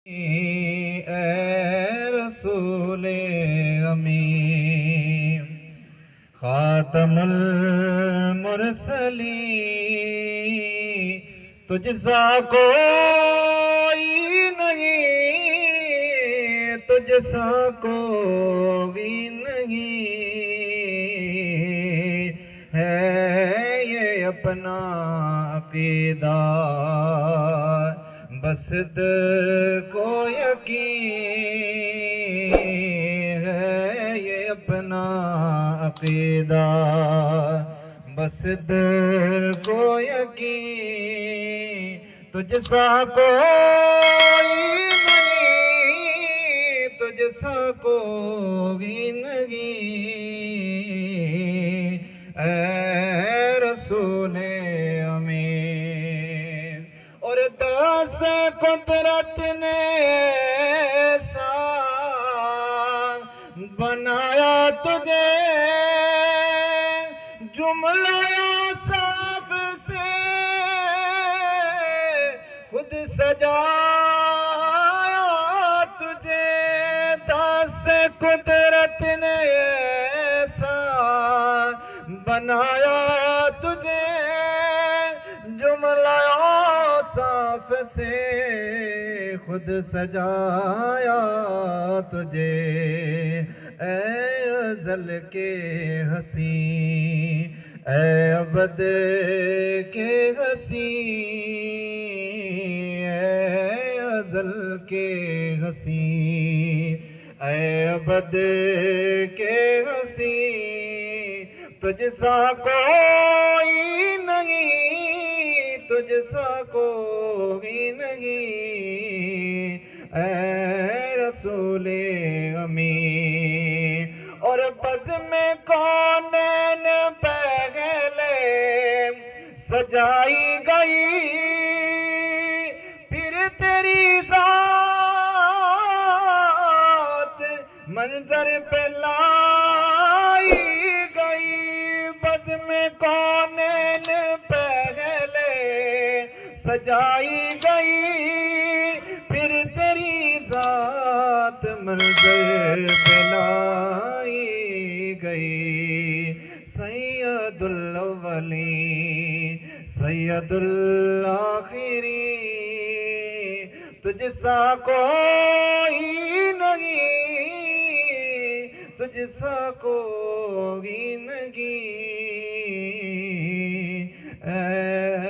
اے رسول امین خاتم المرسلین تجھ سا کوئی نہیں، تجھ سا کوئی نہیں ہے یہ اپنا عقیدہ، بس کو یقین ہے یہ اپنا عقیدہ، بس کو یقین تجھ سا کوئی نہیں، تجھ سا کوئی نہیں اے رسول امین۔ اور دس قدرت نے ایسا بنایا تجھے، جملہ صاف سے خود سجایا تجھے، دس قدرت نے ایسا بنایا تجھے، جملہ صاف سے خود سجایا تجھے، اے ازل کے حسین، اے ابد کے حسین، اے ازل کے حسین، اے ابد کے حسین، تجھ سا کوئی نہیں، تجھ سا کوئی نہیں اے رسول امین۔ اور بزم کونین پہلے سجائی گئی، پھر تیری ذات منظر پہ لائی گئی، بزم کونین پہلے سجائی گئی، پھر تیری ذات منظر پہ لائی گئی، سید الاولین سید الاخرین، تجھ سا کوئی نہیں، تجھ سا کوئی نہیں اے